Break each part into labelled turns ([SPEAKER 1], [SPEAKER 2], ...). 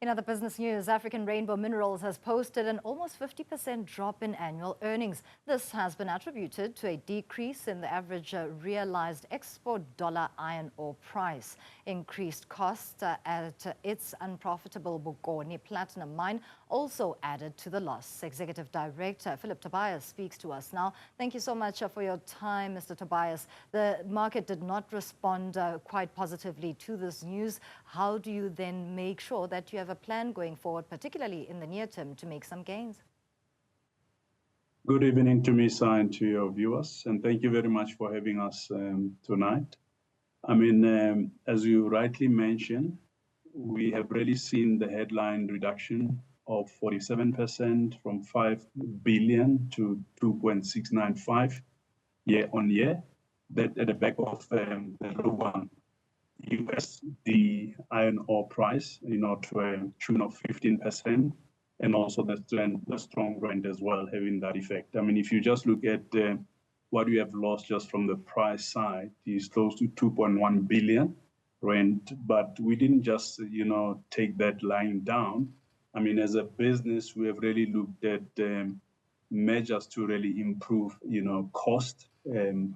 [SPEAKER 1] In other business news, African Rainbow Minerals has posted an almost 50% drop in annual earnings. This has been attributed to a decrease in the average realized export dollar iron ore price. Increased costs at its unprofitable Bokoni Platinum Mine also added to the loss. Executive Director Philip Tobias speaks to us now. Thank you so much for your time, Mr. Tobias. The market did not respond quite positively to this news. How do you then make sure that you have a plan going forward, particularly in the near term, to make some gains?
[SPEAKER 2] Good evening to Misa and to your viewers, and thank you very much for having us tonight. As you rightly mentioned, we have really seen the headline reduction of 47% from 5 billion to 2.695 year on year. That at the back of the low USD iron ore price, to a tune of 15%, and also the strong rand as well having that effect. If you just look at what we have lost just from the price side, is close to 2.1 billion rand. But we didn't just, take that lying down. As a business, we have really looked at measures to really improve, cost,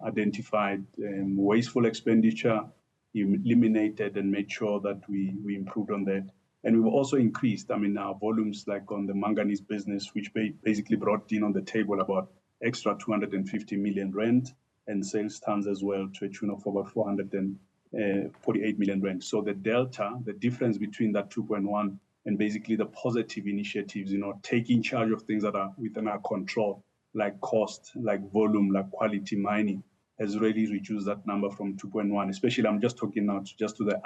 [SPEAKER 2] identified wasteful expenditure, eliminated and made sure that we improved on that. And we've also increased, our volumes, like on the manganese business, which basically brought in on the table about extra 250 million rand, and sales tons as well to a tune of about 448 million rand. So the delta, the difference between that 2.1 and basically the positive initiatives, taking charge of things that are within our control, like cost, like volume, like quality mining, has really reduced that number from 2.1. Especially, I'm just talking now just to the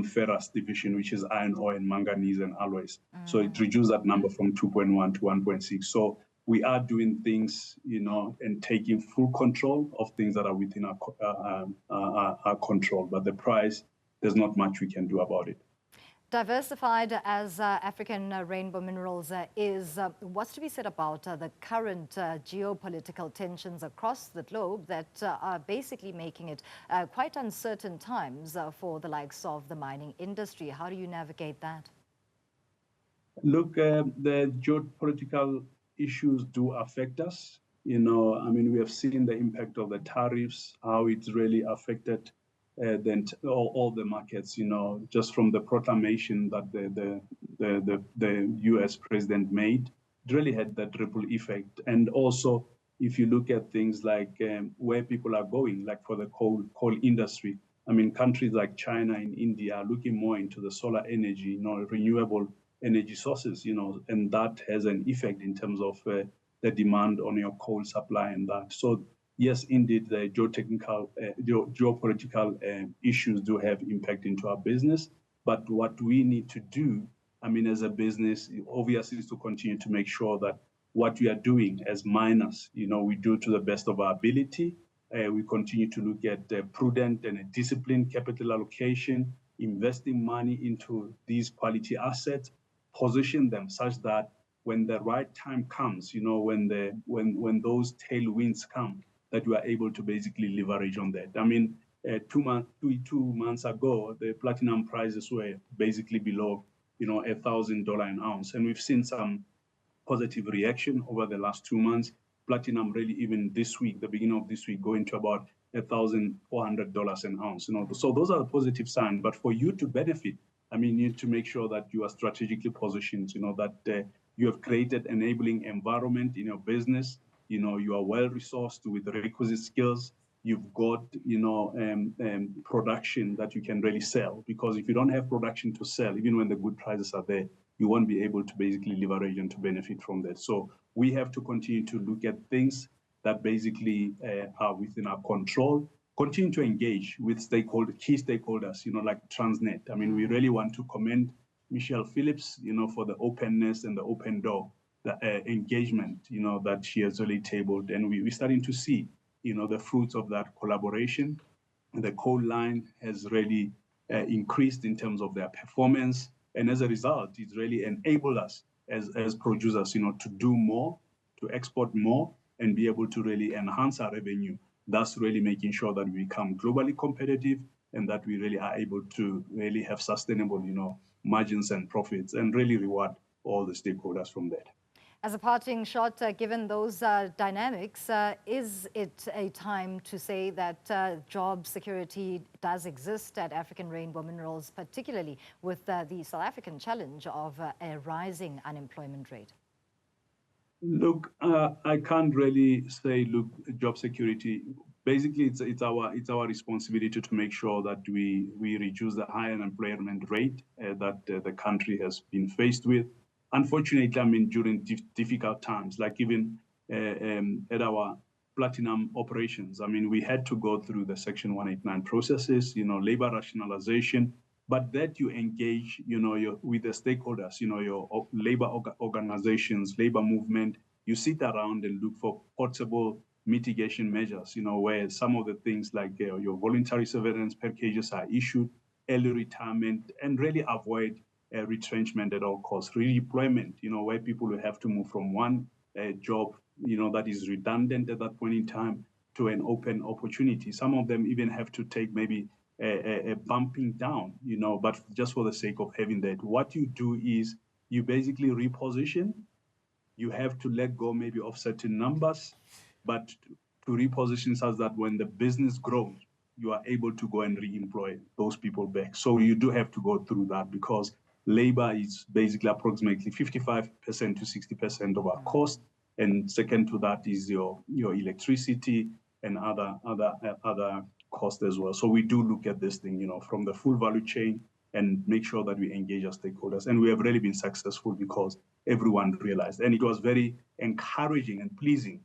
[SPEAKER 2] ferrous division, which is iron ore and manganese and alloys. So it reduced that number from 2.1 to 1.6. So we are doing things, and taking full control of things that are within our control. But the price, there's not much we can do about it.
[SPEAKER 1] Diversified as African Rainbow Minerals is, what's to be said about the current geopolitical tensions across the globe that are basically making it quite uncertain times for the likes of the mining industry? How do you navigate that?
[SPEAKER 2] Look, the geopolitical issues do affect us. We have seen the impact of the tariffs, how it's really affected all the markets, just from the proclamation that the US president made. It really had that ripple effect. And also, if you look at things like where people are going, like for the coal industry, countries like China and India are looking more into the solar energy, renewable energy sources, and that has an effect in terms of the demand on your coal supply and that. So yes, indeed, the geopolitical issues do have impact into our business. But what we need to do, as a business, obviously, is to continue to make sure that what we are doing as miners, we do to the best of our ability. We continue to look at prudent and a disciplined capital allocation, investing money into these quality assets, position them such that when the right time comes, when those tailwinds come, that we are able to basically leverage on that. 2 months ago, the platinum prices were basically below, $1,000 an ounce. And we've seen some positive reaction over the last 2 months. Platinum really, even this week, the beginning of this week, going to about $1,400 an ounce. So those are the positive signs. But for you to benefit, you need to make sure that you are strategically positioned, that you have created enabling environment in your business. You are well resourced with the requisite skills. You've got, production that you can really sell. Because if you don't have production to sell, even when the good prices are there, you won't be able to basically leverage and to benefit from that. So we have to continue to look at things that basically are within our control. Continue to engage with key stakeholders, like Transnet. We really want to commend Michelle Phillips, for the openness and the open door, the engagement, that she has really tabled. And we're starting to see, the fruits of that collaboration. The coal line has really increased in terms of their performance. And as a result, it's really enabled us as producers, to do more, to export more, and be able to really enhance our revenue. Thus really making sure that we become globally competitive and that we really are able to really have sustainable, margins and profits, and really reward all the stakeholders from that.
[SPEAKER 1] As a parting shot, given those dynamics, is it a time to say that job security does exist at African Rainbow Minerals, particularly with the South African challenge of a rising unemployment rate?
[SPEAKER 2] Look, I can't really say, look, job security. Basically, it's our responsibility to make sure that we reduce the high unemployment rate that the country has been faced with. Unfortunately, I mean, during difficult times, like even at our platinum operations, I mean, we had to go through the Section 189 processes, labor rationalization, but that you engage, with the stakeholders, your labor organizations, labor movement, you sit around and look for portable mitigation measures, where some of the things like your voluntary severance packages are issued, early retirement, and really avoid retrenchment at all costs, redeployment, where people will have to move from one job, that is redundant at that point in time to an open opportunity. Some of them even have to take maybe a bumping down, but just for the sake of having that. What you do is you basically reposition. You have to let go maybe of certain numbers, but to reposition such that when the business grows, you are able to go and re-employ those people back. So you do have to go through that because labor is basically approximately 55% to 60% of our cost. And second to that is your electricity and other costs as well. So we do look at this thing, from the full value chain and make sure that we engage our stakeholders. And we have really been successful because everyone realized. And it was very encouraging and pleasing,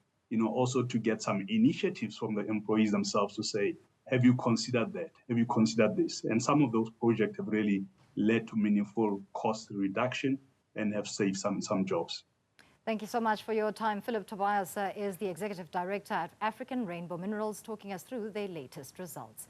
[SPEAKER 2] also to get some initiatives from the employees themselves to say, have you considered that? Have you considered this? And some of those projects have really led to meaningful cost reduction and have saved some jobs.
[SPEAKER 1] Thank you so much for your time. Philip Tobias is the Executive Director at African Rainbow Minerals, talking us through their latest results.